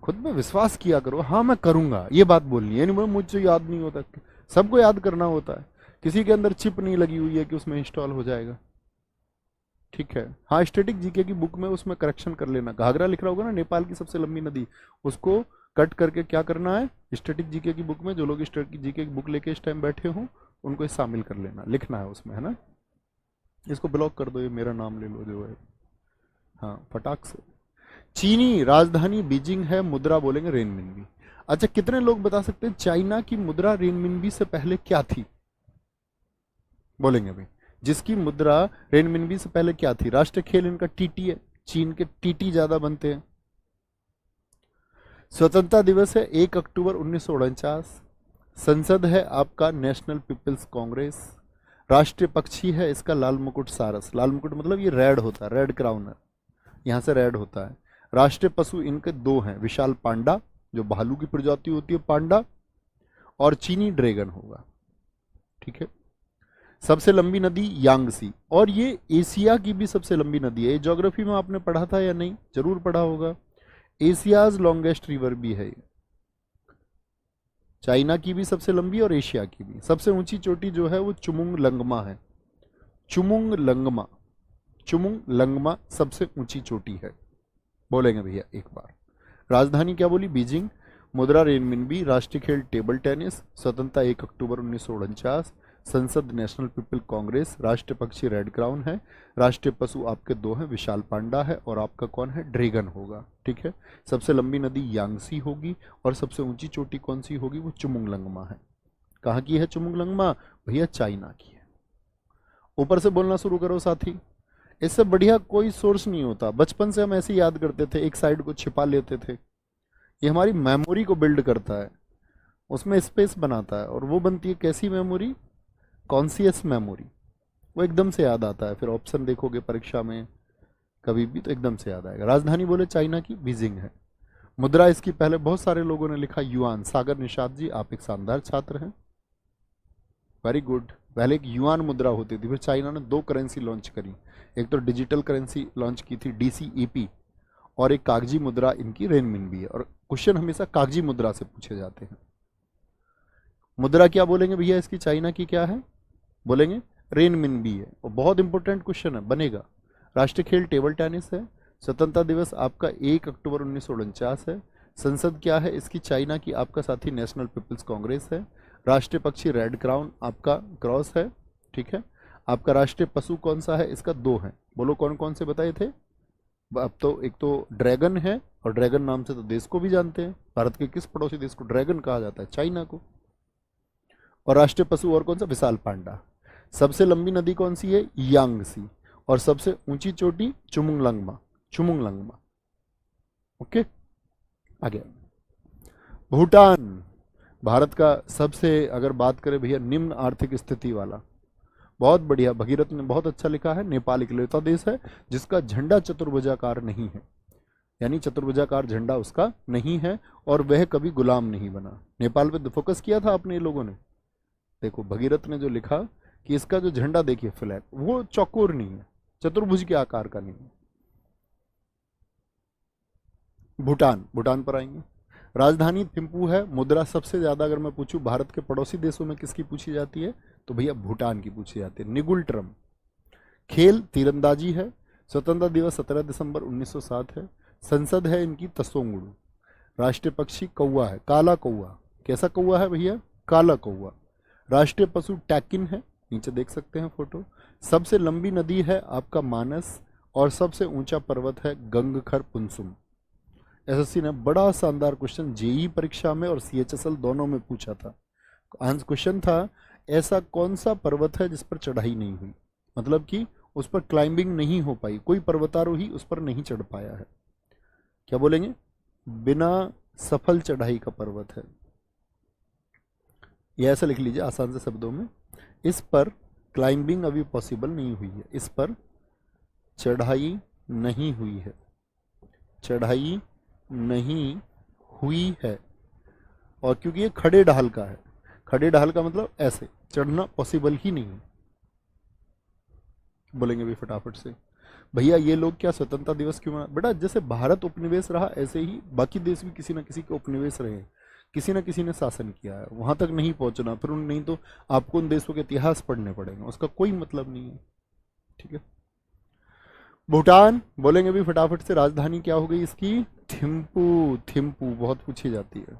खुद में विश्वास किया करो, हाँ मैं करूंगा, ये बात बोलनी है। नहीं मुझसे याद नहीं होता, सबको याद करना होता है। किसी के अंदर चिप नहीं लगी हुई है कि उसमें इंस्टॉल हो जाएगा, ठीक है। हाँ स्टैटिक जीके की बुक में उसमें करेक्शन कर लेना। घाघरा लिख रहा होगा ना, नेपाल की सबसे लंबी नदी, उसको कट करके क्या करना है, स्टैटिक जीके की बुक में जो लोग स्टैटिक जीके की बुक लेके इस टाइम बैठे हों उनको शामिल कर लेना, लिखना है उसमें, है ना। इसको ब्लॉक कर दो, ये मेरा नाम ले लो जो है, हाँ फटाक से। चीनी राजधानी बीजिंग है, मुद्रा बोलेंगे रेनमिनबी। अच्छा कितने लोग बता सकते हैं चाइना की मुद्रा रेनमिनबी से पहले क्या थी, बोलेंगे भाई। जिसकी मुद्रा रेनमिनबी से पहले क्या थी। राष्ट्रीय खेल इनका टीटी है, चीन के टीटी ज्यादा बनते हैं। स्वतंत्रता दिवस है 1 अक्टूबर 1949। संसद है आपका नेशनल पीपल्स कांग्रेस। राष्ट्रीय पक्षी है इसका लाल मुकुट सारस। लाल मुकुट मतलब ये रेड होता है, रेड क्राउन है, यहाँ से रेड होता है। राष्ट्रीय पशु इनके दो हैं, विशाल पांडा जो भालू की प्रजाति होती है पांडा, और चीनी ड्रैगन होगा, ठीक है। सबसे लंबी नदी यांगसी, और ये एशिया की भी सबसे लंबी नदी है। ज्योग्राफी में आपने पढ़ा था या नहीं, जरूर पढ़ा होगा। एशियाज लॉन्गेस्ट रिवर भी है ये, चाइना की भी सबसे लंबी और एशिया की भी। सबसे ऊंची चोटी जो है वो चुमुंग लंगमा है, चुमुंग लंगमा, चुमुंग लंगमा सबसे ऊंची चोटी है, बोलेंगे भैया एक बार। राजधानी क्या बोली, बीजिंग। मुद्रा रेनमिनबी। राष्ट्रीय खेल टेबल टेनिस। स्वतंत्रता 1 अक्टूबर 1949। संसद नेशनल पीपल कांग्रेस। राष्ट्रीय पक्षी रेड क्राउन है। राष्ट्रीय पशु आपके दो हैं, विशाल पांडा है और आपका कौन है, ड्रैगन होगा, ठीक है। सबसे लंबी नदी यांगसी होगी और सबसे ऊंची चोटी कौन सी होगी, वो चुमुंगलंगमा है। कहाँ की है चुमुंगलंगमा, भैया चाइना की है। ऊपर से बोलना शुरू करो साथी, इससे बढ़िया कोई सोर्स नहीं होता। बचपन से हम ऐसे याद करते थे, एक साइड को छिपा लेते थे। ये हमारी मेमोरी को बिल्ड करता है, उसमें स्पेस बनाता है, और वो बनती है कैसी मेमोरी, कॉन्शियस मेमोरी। वो एकदम से याद आता है, फिर ऑप्शन देखोगे परीक्षा में कभी भी तो एकदम से याद आएगा। राजधानी बोले चाइना की बीजिंग है। मुद्रा इसकी पहले बहुत सारे लोगों ने लिखा युआन। सागर निषाद जी आप एक शानदार छात्र हैं, वेरी गुड। पहले एक युआन मुद्रा होती थी, फिर चाइना ने 2 करेंसी लॉन्च करी। एक तो डिजिटल करेंसी लॉन्च की थी DCEP, और एक कागजी मुद्रा इनकी रेनमिनबी है। और क्वेश्चन हमेशा कागजी मुद्रा से पूछे जाते हैं। मुद्रा क्या बोलेंगे भैया इसकी, चाइना की क्या है, बोलेंगे रेनमिनबी है, और बहुत इंपॉर्टेंट क्वेश्चन है, बनेगा। राष्ट्रीय खेल टेबल टेनिस है। स्वतंत्रता दिवस आपका 1 अक्टूबर 1949 है। संसद क्या है इसकी, चाइना की आपका साथी नेशनल पीपल्स कांग्रेस है। राष्ट्रीय पक्षी रेड क्राउन आपका क्रॉस है, ठीक है। आपका राष्ट्रीय पशु कौन सा है, इसका 2 है, बोलो कौन कौन से बताए थे। अब तो एक तो ड्रैगन है, और ड्रैगन नाम से तो देश को भी जानते हैं। भारत के किस पड़ोसी देश को ड्रैगन कहा जाता है, चाइना को। और राष्ट्रीय पशु और कौन सा, विशाल पांडा। सबसे लंबी नदी कौन सी है, यांगसी। और सबसे ऊंची चोटी चुमुंगलंगमा, चुमुंगलंगमा, ओके। आगे भूटान, भारत का सबसे, अगर बात करें भैया, निम्न आर्थिक स्थिति वाला। बहुत बढ़िया, भगीरथ ने बहुत अच्छा लिखा है। नेपाल इकलौता देश है जिसका झंडा चतुर्भुजाकार नहीं है, यानी चतुर्भुजाकार झंडा उसका नहीं है, और वह कभी गुलाम नहीं बना। नेपाल पे फोकस किया था आपने लोगों ने, देखो भगीरथ ने जो लिखा कि इसका जो झंडा देखिए फ्लैग, वो चौकोर नहीं है, चतुर्भुज के आकार का नहीं है। भूटान, भूटान पर आएंगे। राजधानी थिम्पू है। मुद्रा सबसे ज्यादा अगर मैं पूछूं भारत के पड़ोसी देशों में किसकी पूछी जाती है, तो भैया भूटान की पूछी जाती है, निगुल ट्रम। खेल तीरंदाजी है। स्वतंत्रता दिवस 17 दिसंबर 1907 है। संसद है इनकी तसोंगुड़ू। राष्ट्रीय पक्षी कौवा है, काला कौवा। कैसा कौवा है भैया? काला कौवा। राष्ट्रीय पशु टैकिन है, नीचे देख सकते हैं फोटो। सबसे लंबी नदी है आपका मानस, और सबसे ऊंचा पर्वत है गंगखर पुनसुम। एसएससी ने बड़ा शानदार क्वेश्चन जेई परीक्षा में और सीएचएसएल दोनों में पूछा था। आंसर क्वेश्चन था, ऐसा कौन सा पर्वत है जिस पर चढ़ाई नहीं हुई, मतलब कि उस पर क्लाइंबिंग नहीं हो पाई, कोई पर्वतारोही उस पर नहीं चढ़ पाया है। क्या बोलेंगे? बिना सफल चढ़ाई का पर्वत है। ये ऐसा लिख लीजिए आसान से शब्दों में, इस पर क्लाइंबिंग अभी पॉसिबल नहीं हुई है, इस पर चढ़ाई नहीं हुई है, चढ़ाई नहीं हुई है। और क्योंकि ये खड़े ढाल का है, खड़े ढाल का मतलब ऐसे चढ़ना पॉसिबल ही नहीं है। बोलेंगे भी फटाफट से, भैया ये लोग क्या स्वतंत्रता दिवस क्यों मना? बेटा जैसे भारत उपनिवेश रहा ऐसे ही बाकी देश भी किसी न किसी के उपनिवेश रहे, किसी न किसी ने शासन किया है, वहां तक नहीं पहुंचना, फिर उन नहीं तो आपको उन देशों के इतिहास पढ़ने पड़ेंगे, उसका कोई मतलब नहीं है। ठीक है। भूटान, बोलेंगे भी फटाफट से, राजधानी क्या हो गई इसकी? थिम्पू। थिम्पू बहुत पूछी जाती है।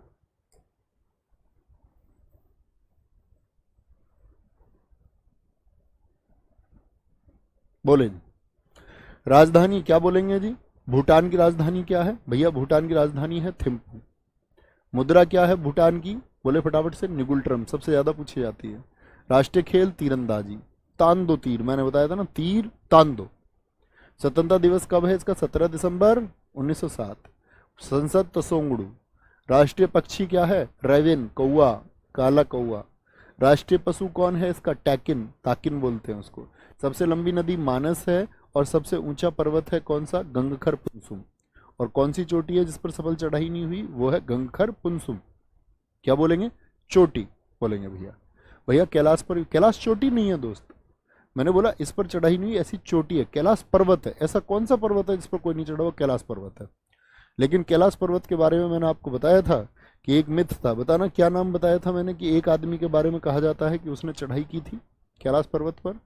बोले राजधानी क्या बोलेंगे जी? भूटान की राजधानी क्या है भैया? भूटान की राजधानी है थिम्पू। मुद्रा क्या है भूटान की? बोले फटाफट से, निगुल्ट्रम, सबसे ज्यादा पूछी जाती है। राष्ट्रीय खेल तीरंदाजी, तांदो तीर, मैंने बताया था ना, तीर तांदो। स्वतंत्रता दिवस कब है इसका? 17 दिसंबर 1907। संसद तसोंगड़ू। राष्ट्रीय पक्षी क्या है? रेविन, कौवा, काला कौवा। राष्ट्रीय पशु कौन है इसका? टैकिन, ताकिन बोलते हैं उसको। सबसे लंबी नदी मानस है, और सबसे ऊंचा पर्वत है कौन सा? गंगखर पुनसुम। और कौन सी चोटी है जिस पर सफल चढ़ाई नहीं हुई? वो है गंगखर पुनसुम। क्या बोलेंगे? चोटी बोलेंगे भैया। भैया कैलाश पर, कैलाश चोटी नहीं है दोस्त, मैंने बोला इस पर चढ़ाई नहीं, ऐसी चोटी है, कैलाश पर्वत है। ऐसा कौन सा पर्वत है जिस पर कोई नहीं चढ़ा हुआ? कैलाश पर्वत है। लेकिन कैलाश पर्वत के बारे में मैंने आपको बताया था कि एक मिथ था, बताना क्या नाम बताया था मैंने, कि एक आदमी के बारे में कहा जाता है कि उसने चढ़ाई की थी कैलाश पर्वत पर।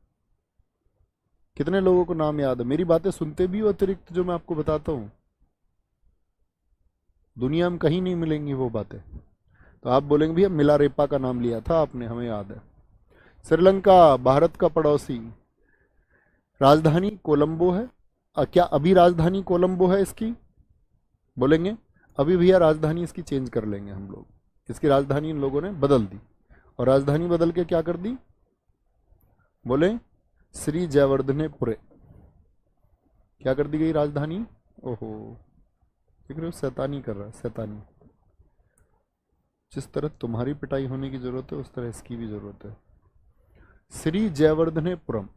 कितने लोगों को नाम याद है? मेरी बातें सुनते भी हो अतिरिक्त जो मैं आपको बताता हूँ? दुनिया में कहीं नहीं मिलेंगी वो बातें। तो आप बोलेंगे भैया मिलारेपा का नाम लिया था आपने, हमें याद है। श्रीलंका भारत का पड़ोसी, राजधानी कोलंबो है। क्या अभी राजधानी कोलंबो है इसकी? बोलेंगे अभी भैया राजधानी इसकी चेंज कर लेंगे हम लोग, इसकी राजधानी इन लोगों ने बदल दी। और राजधानी बदल के क्या कर दी? बोले श्री जयवर्धनेपुरे। क्या कर दी गई राजधानी? ओहो, देख रहे हो, शैतानी कर रहा है, शैतानी। जिस तरह तुम्हारी पिटाई होने की जरूरत है उस तरह इसकी भी जरूरत है। श्री जयवर्धनेपुरम,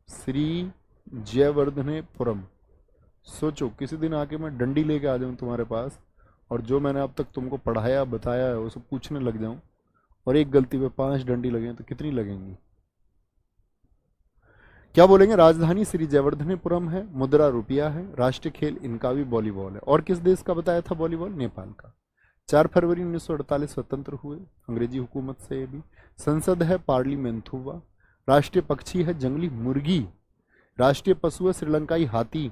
श्री जयवर्धनेपुरम। सोचो किसी दिन आके मैं डंडी लेके आ जाऊं तुम्हारे पास, और जो मैंने अब तक तुमको पढ़ाया बताया है उसे पूछने लग जाऊं, और एक गलती पे 5 डंडी लगे तो कितनी लगेंगी? क्या बोलेंगे? राजधानी श्री जयवर्धनेपुरम है, मुद्रा रुपया है, राष्ट्रीय खेल इनका भी वॉलीबॉल है। और किस देश का बताया था वॉलीबॉल? नेपाल का। 4 फरवरी 1948 स्वतंत्र हुए अंग्रेजी हुकूमत से ये भी। संसद है पार्लिमेंथुआ। राष्ट्रीय पक्षी है जंगली मुर्गी। राष्ट्रीय पशु है श्रीलंकाई हाथी।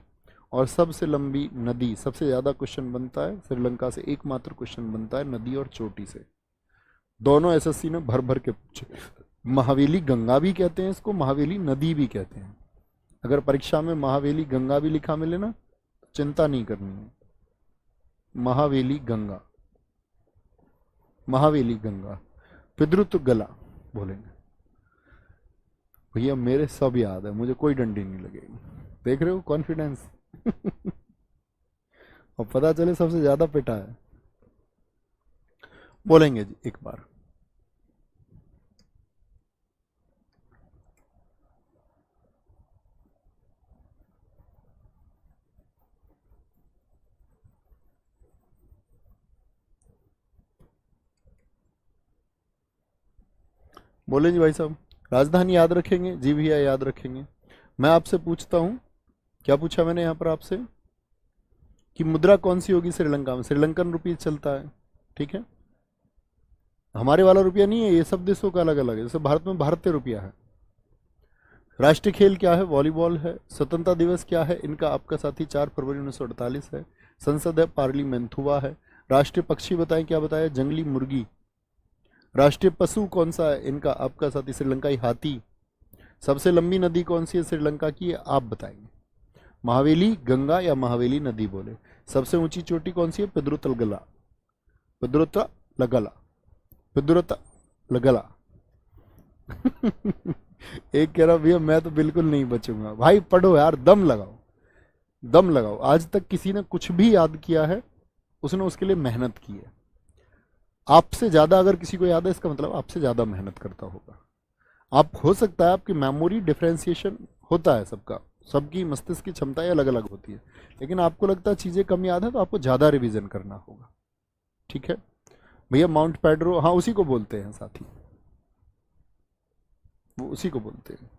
और सबसे लंबी नदी, सबसे ज्यादा क्वेश्चन बनता है श्रीलंका से, एकमात्र क्वेश्चन बनता है नदी और चोटी से। दोनों एसएससी ने भर भर के पूछे। महावेली गंगा भी कहते हैं इसको, महावेली नदी भी कहते हैं। अगर परीक्षा में महावेली गंगा भी लिखा मिले ना, चिंता नहीं करनी है। महावेली गंगा, महावेली गंगा। पिद्रुत गला बोलेंगे भैया, मेरे सब याद है, मुझे कोई डंडी नहीं लगेगी। देख रहे हो कॉन्फिडेंस। और पता चले सबसे ज्यादा पिटा है। बोलेंगे जी एक बार, बोलेंगे भाई साहब राजधानी याद रखेंगे? जी भैया याद रखेंगे। मैं आपसे पूछता हूं, क्या पूछा मैंने यहां पर आपसे, कि मुद्रा कौन सी होगी श्रीलंका में? श्रीलंकन रुपये चलता है, ठीक है। हमारे वाला रुपया नहीं है, ये सब देशों का अलग अलग है। जैसे भारत में भारतीय रुपया है, राष्ट्रीय खेल क्या है? वॉलीबॉल है। स्वतंत्रता दिवस क्या है इनका? आपका साथी 4 फरवरी 1948 है। संसद है पार्लिमेंथुआ है। राष्ट्रीय पक्षी बताएं, क्या बताया? जंगली मुर्गी। राष्ट्रीय पशु कौन सा है इनका? आपका साथी श्रीलंकाई हाथी। सबसे लंबी नदी कौन सी है श्रीलंका की? आप बताएंगे। महावेली गंगा या महावेली नदी बोले। सबसे ऊंची चोटी कौन सी है? पिद्रुतलगला। पिद्रुतलगला। पिद्रुतलगला। एक कह रहा भैया मैं तो बिल्कुल नहीं बचूंगा। भाई पढ़ो यार, दम लगाओ, दम लगाओ। आज तक किसी ने कुछ भी याद किया है, उसने उसके लिए मेहनत की है। आपसे ज्यादा अगर किसी को याद है, इसका मतलब आपसे ज्यादा मेहनत करता होगा। आप हो सकता है आपकी मेमोरी डिफरेंशिएशन होता है सबका, सबकी मस्तिष्क की क्षमताएं अलग अलग होती है, लेकिन आपको लगता है चीजें कम याद है तो आपको ज्यादा रिवीजन करना होगा। ठीक है भैया। माउंट पैड्रो, हाँ उसी को बोलते हैं साथी, वो उसी को बोलते हैं।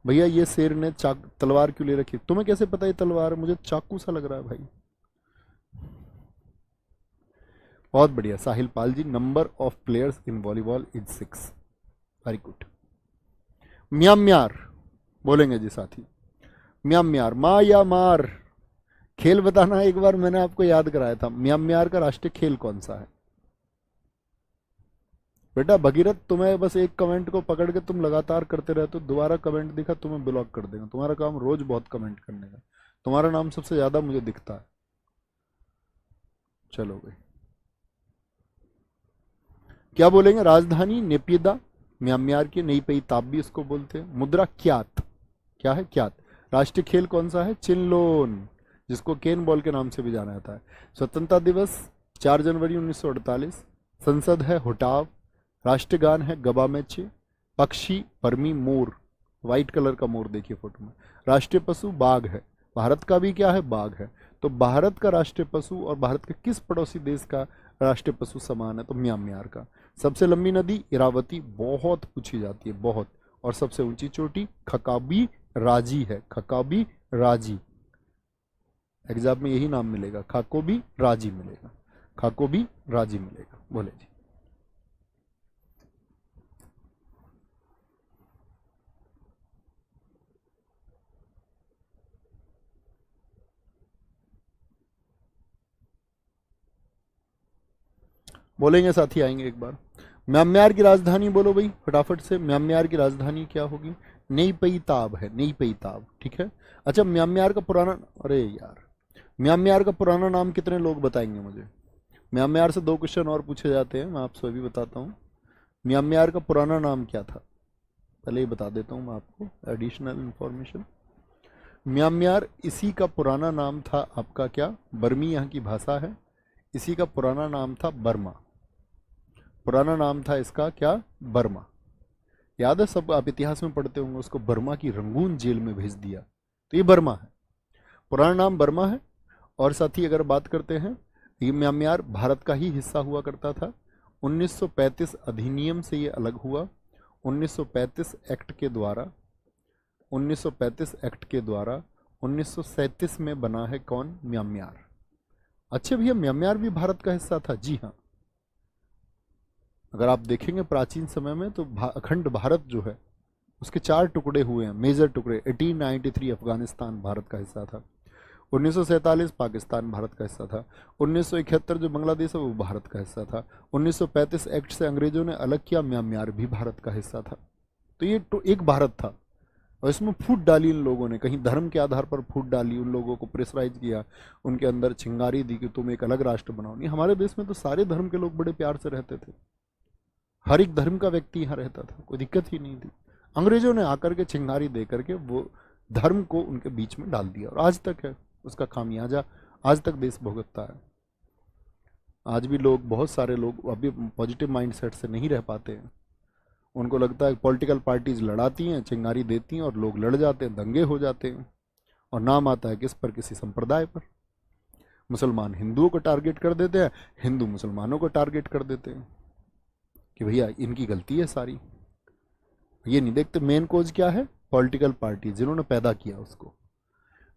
भैया ये शेर ने तलवार क्यों ले रखी? तुम्हें कैसे पता ये तलवार? मुझे चाकू सा लग रहा है भाई। बहुत बढ़िया Sahil Pal ji. Number of players in volleyball is 6। Very good. Myanmar बोलेंगे जी साथी। म्यांमार, माँ या मार। खेल बताना एक बार, मैंने आपको याद कराया था। म्यांमार का राष्ट्रीय खेल कौन सा है? बेटा भगीरथ, तुम्हें बस एक कमेंट को पकड़ के तुम लगातार करते रहते हो, दोबारा कमेंट दिखा तुम्हें ब्लॉक कर देगा। तुम्हारा काम रोज बहुत कमेंट करने का, तुम्हारा नाम सबसे ज्यादा मुझे दिखता है। चलो भाई, क्या बोलेंगे? राजधानी नेपिदा, म्यांमार की नई पई ताब भी इसको बोलते हैं। मुद्रा क्यात, क्या है? क्यात। राष्ट्रीय खेल कौन सा है? चिनलोन, जिसको केन बॉल के नाम से भी जाना जाता है। स्वतंत्रता दिवस 4 जनवरी 1948। संसद है होटाव। राष्ट्रीय गान है गबा मैचे। पक्षी परमी मोर, व्हाइट कलर का मोर देखिए फोटो में। राष्ट्रीय पशु बाघ है। भारत का भी क्या है? बाघ है। तो भारत का राष्ट्रीय पशु और भारत के किस पड़ोसी देश का राष्ट्रीय पशु समान है? तो म्यांमार का। सबसे लंबी नदी इरावती, बहुत पूछी जाती है, बहुत। और सबसे ऊंची चोटी खकाबी राजी है। खकाबी राजी, एग्जाम में यही नाम मिलेगा, खाकोबी राजी मिलेगा। खाकोबी राजी मिलेगा। बोले जी। बोलेंगे साथी, आएंगे एक बार। म्यांमार की राजधानी बोलो भाई फटाफट से। म्यांमार की राजधानी क्या होगी? नई पई ताब है। नई पई ताब, ठीक है। अच्छा, म्यांमार का पुराना, अरे यार, म्यांमार का पुराना नाम कितने लोग बताएंगे मुझे? म्यांमार से 2 क्वेश्चन और पूछे जाते हैं, मैं आपसे अभी बताता हूँ। म्यांमार का पुराना नाम क्या था? पहले ही बता देता हूँ मैं आपको, एडिशनल इंफॉर्मेशन। म्यांमार, इसी का पुराना नाम था आपका क्या? बर्मी यहाँ की भाषा है। इसी का पुराना नाम था बर्मा। पुराना नाम था इसका क्या? बर्मा। याद है सब, आप इतिहास में पढ़ते होंगे, उसको बर्मा की रंगून जेल में भेज दिया, तो ये बर्मा है। पुराना नाम बर्मा है। और साथ ही अगर बात करते हैं, ये म्यांमार भारत का ही हिस्सा हुआ करता था। 1935 अधिनियम से ये अलग हुआ। 1935 एक्ट के द्वारा 1935 एक्ट के द्वारा 1937 में बना है कौन? म्यांमार। अच्छा भैया, म्यांमार भी भारत का हिस्सा था? जी हाँ। अगर आप देखेंगे प्राचीन समय में तो अखंड भारत जो है उसके 4 टुकड़े हुए हैं, मेजर टुकड़े। 1893 अफगानिस्तान भारत का हिस्सा था। 1947 पाकिस्तान भारत का हिस्सा था। 1971 जो बांग्लादेश है वो भारत का हिस्सा था। 1935 एक्ट से अंग्रेजों ने अलग किया, म्यांमार भी भारत का हिस्सा था। तो ये तो एक भारत था, और इसमें फूट डाली इन लोगों ने, कहीं धर्म के आधार पर फूट डाली, उन लोगों को प्रेशराइज किया, उनके अंदर चिंगारी दी कि तुम एक अलग राष्ट्र बनाओ। नहीं, हमारे देश में तो सारे धर्म के लोग बड़े प्यार से रहते थे, हर एक धर्म का व्यक्ति यहाँ रहता था, कोई दिक्कत ही नहीं थी। अंग्रेजों ने आकर के चिंगारी दे करके वो धर्म को उनके बीच में डाल दिया, और आज तक है उसका खामियाजा, आज तक देश भुगतता है। आज भी लोग, बहुत सारे लोग अभी पॉजिटिव माइंडसेट से नहीं रह पाते हैं। उनको लगता है पॉलिटिकल पार्टीज लड़ाती हैं, चिंगारी देती हैं, और लोग लड़ जाते हैं, दंगे हो जाते हैं, और नाम आता है किस पर? किसी संप्रदाय पर। मुसलमान हिंदुओं को टारगेट कर देते हैं, हिंदू मुसलमानों को टारगेट कर देते हैं कि भैया इनकी गलती है सारी। ये नहीं देखते मेन कोज क्या है? पॉलिटिकल पार्टी जिन्होंने पैदा किया उसको।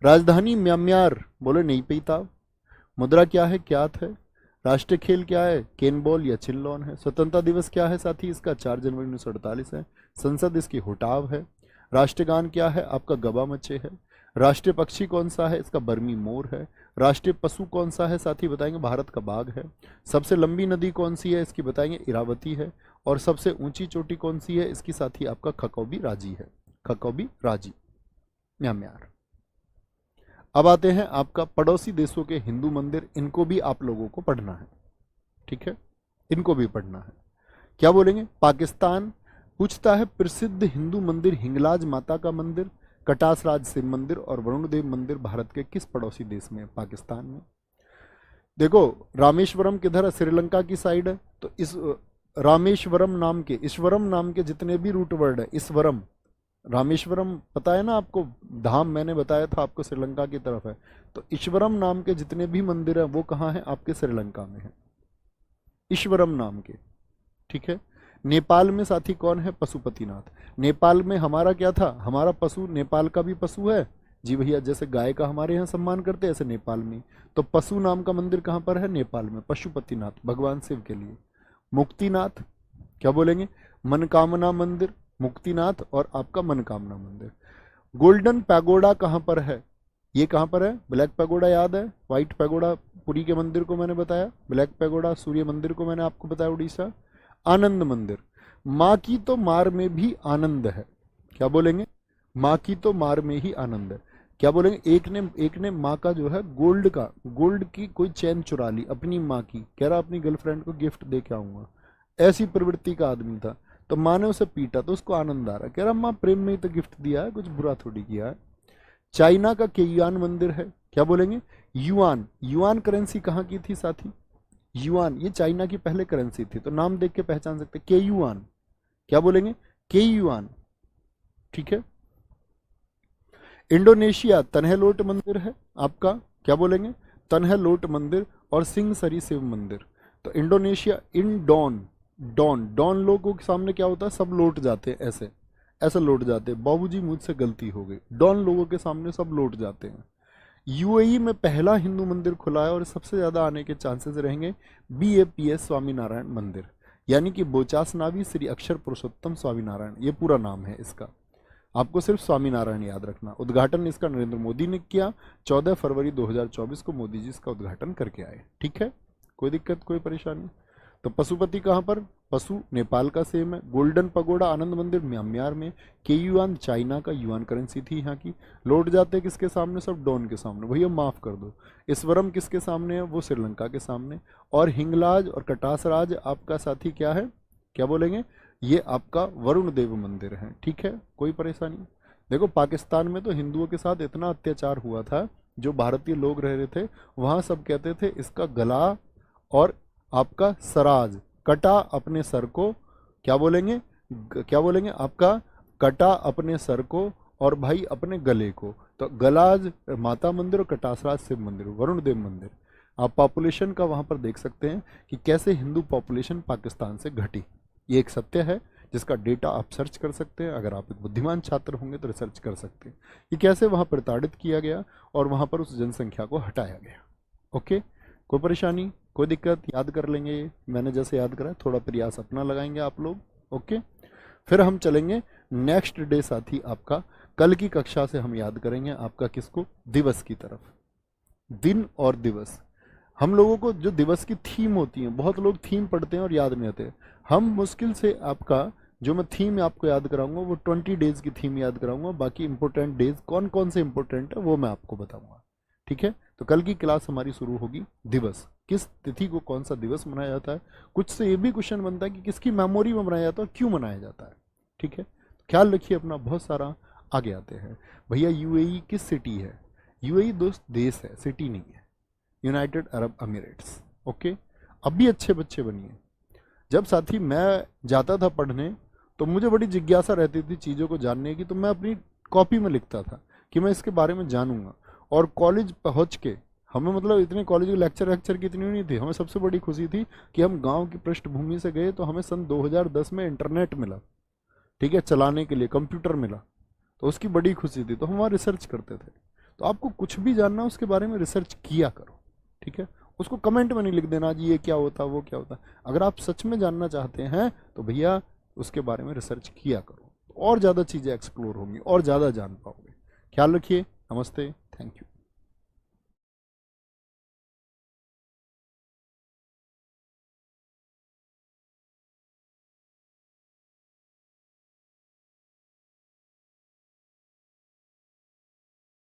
राजधानी म्यांमार, बोले नहीं पीता। मुद्रा क्या है? क्यात है। राष्ट्रीय खेल क्या है? केन बॉल या चिनलॉन है। स्वतंत्रता दिवस क्या है साथी? इसका 4 जनवरी 1948 है। संसद इसकी होटाव है। राष्ट्रगान क्या है आपका गबा मचे है। राष्ट्रीय पक्षी कौन सा है, इसका बर्मी मोर है। राष्ट्रीय पशु कौन सा है साथी बताएंगे, भारत का बाघ है। सबसे लंबी नदी कौन सी है, इसकी बताएंगे इरावती है। और सबसे ऊंची चोटी कौन सी है, इसकी साथी आपका खकौबी राजी है, खकौबी राजी, म्यांमार। अब आते हैं आपका पड़ोसी देशों के हिंदू मंदिर, इनको भी आप लोगों को पढ़ना है, ठीक है, इनको भी पढ़ना है। क्या बोलेंगे, पाकिस्तान पूछता है प्रसिद्ध हिंदू मंदिर हिंगलाज माता का मंदिर, कटासराज शिव मंदिर और वरुण देव मंदिर भारत के किस पड़ोसी देश में है, पाकिस्तान में। देखो रामेश्वरम किधर है, श्रीलंका की साइड है, तो इस रामेश्वरम नाम के, ईश्वरम नाम के जितने भी रूट वर्ड है, ईश्वरम, रामेश्वरम पता है ना आपको, धाम मैंने बताया था आपको श्रीलंका की तरफ है, तो ईश्वरम नाम के जितने भी मंदिर है वो कहाँ है, आपके श्रीलंका में है, ईश्वरम नाम के, ठीक है। नेपाल में साथी कौन है, पशुपतिनाथ। नेपाल में हमारा क्या था, हमारा पशु नेपाल का भी पशु है जी भैया, जैसे गाय का हमारे यहाँ सम्मान करते हैं ऐसे नेपाल में, तो पशु नाम का मंदिर कहाँ पर है, नेपाल में, पशुपतिनाथ भगवान शिव के लिए। मुक्तिनाथ क्या बोलेंगे, मनकामना मंदिर, मुक्तिनाथ और आपका मनकामना मंदिर। गोल्डन पैगोडा कहाँ पर है, ये कहाँ पर है, ब्लैक पैगोडा याद है, व्हाइट पैगोडा पुरी के मंदिर को मैंने बताया, ब्लैक पैगोडा सूर्य मंदिर को मैंने आपको बताया उड़ीसा। आनंद मंदिर, माँ की तो मार में भी आनंद है, क्या बोलेंगे, माँ की तो मार में ही आनंद है। क्या बोलेंगे, एक ने माँ का जो है गोल्ड की कोई चैन चुरा ली अपनी माँ की, कह रहा अपनी गर्लफ्रेंड को गिफ्ट दे के आऊंगा, ऐसी प्रवृत्ति का आदमी था, तो माँ ने उसे पीटा तो उसको आनंद आ रहा, कह रहा माँ प्रेम में ही तो गिफ्ट दिया है, कुछ बुरा थोड़ी किया है। चाइना का केयुआन मंदिर है, क्या बोलेंगे, युआन, युआन करेंसी कहाँ की थी साथी, युआन ये चाइना की पहले करेंसी थी, तो नाम देख के पहचान सकते, के युआन, क्या बोलेंगे, के युआन, ठीक है। इंडोनेशिया तन्हेलोट मंदिर है आपका, क्या बोलेंगे, तन्हेलोट मंदिर और सिंहसरी शिव मंदिर। तो इंडोनेशिया, इन डॉन, डॉन लोगों के सामने क्या होता है, सब लौट जाते हैं, ऐसे ऐसे लौट जाते हैं, बाबूजी मुझसे गलती हो गई, डॉन लोगों के सामने सब लौट जाते हैं। यूएई में पहला हिंदू मंदिर खुला है और सबसे ज्यादा आने के चांसेस रहेंगे बीएपीएस स्वामीनारायण मंदिर, यानी कि बोचास नावी श्री अक्षर पुरुषोत्तम स्वामीनारायण, ये पूरा नाम है इसका, आपको सिर्फ स्वामीनारायण याद रखना। उद्घाटन इसका नरेंद्र मोदी ने किया, 14 फरवरी 2024 को मोदी जी इसका उद्घाटन करके आए, ठीक है, कोई दिक्कत कोई परेशानी। तो पशुपति कहाँ पर, पशु नेपाल का सेम है। गोल्डन पगोडा आनंद मंदिर म्यांमार में। के युआन चाइना का युआन करेंसी थी यहाँ की। लौट जाते किसके सामने, सब डॉन के सामने, भैया माफ कर दो। ईश्वरम किसके सामने है, वो श्रीलंका के सामने। और हिंगलाज और कटासराज आपका साथी क्या है, क्या बोलेंगे, ये आपका वरुण देव मंदिर है, ठीक है, कोई परेशानी। देखो पाकिस्तान में तो हिंदुओं के साथ इतना अत्याचार हुआ था, जो भारतीय लोग रह रहे थे वहां सब कहते थे इसका गला और आपका सराज कटा अपने सर को, क्या बोलेंगे, क्या बोलेंगे, आपका कटा अपने सर को और भाई अपने गले को। तो गलाज माता मंदिर और कटासराज शिव मंदिर, वरुण देव मंदिर। आप पॉपुलेशन का वहां पर देख सकते हैं कि कैसे हिंदू पॉपुलेशन पाकिस्तान से घटी, ये एक सत्य है जिसका डेटा आप सर्च कर सकते हैं। अगर आप एक बुद्धिमान छात्र होंगे तो रिसर्च कर सकते हैं कि कैसे वहां प्रताड़ित किया गया और वहां पर उस जनसंख्या को हटाया गया। ओके, कोई परेशानी कोई दिक्कत, याद कर लेंगे, मैंने जैसे याद करा, थोड़ा प्रयास अपना लगाएंगे आप लोग। ओके, फिर हम चलेंगे नेक्स्ट डे साथी आपका कल की कक्षा से हम याद करेंगे आपका किसको, दिवस की तरफ। दिन और दिवस, हम लोगों को जो दिवस की थीम होती है, बहुत लोग थीम पढ़ते हैं और याद नहीं आते। हम मुश्किल से आपका जो मैं थीम आपको याद कराऊंगा वो 20 डेज की थीम याद कराऊंगा, बाकी इंपॉर्टेंट डेज कौन कौन से इंपॉर्टेंट है वो मैं आपको बताऊंगा, ठीक है। तो कल की क्लास हमारी शुरू होगी दिवस, किस तिथि को कौन सा दिवस मनाया जाता है। कुछ से ये भी क्वेश्चन बनता है कि किसकी मेमोरी में मनाया जाता है और क्यों मनाया जाता है, ठीक है। ख्याल रखिए अपना, बहुत सारा आगे आते हैं। भैया यूएई किस सिटी है, यूएई दोस्त देश है, सिटी नहीं है, यूनाइटेड अरब अमीरेट्स। ओके, अब भी अच्छे बच्चे बनिए। जब साथी मैं जाता था पढ़ने तो मुझे बड़ी जिज्ञासा रहती थी चीज़ों को जानने की, तो मैं अपनी कॉपी में लिखता था कि मैं इसके बारे में जानूंगा। और कॉलेज पहुंच के हमें मतलब इतने कॉलेज के लेक्चर की इतनी नहीं थी, हमें सबसे बड़ी खुशी थी कि हम गांव की पृष्ठभूमि से गए तो हमें सन 2010 में इंटरनेट मिला, ठीक है, चलाने के लिए कंप्यूटर मिला, तो उसकी बड़ी खुशी थी। तो हम वहाँ रिसर्च करते थे। तो आपको कुछ भी जानना उसके बारे में रिसर्च किया करो, ठीक है। उसको कमेंट में नहीं लिख देना जी ये क्या होता वो क्या होता। अगर आप सच में जानना चाहते हैं तो भैया उसके बारे में रिसर्च किया करो। तो और ज़्यादा चीज़ें एक्सप्लोर होंगी और ज़्यादा जान पाओगे। ख्याल रखिए। नमस्ते। Thank you.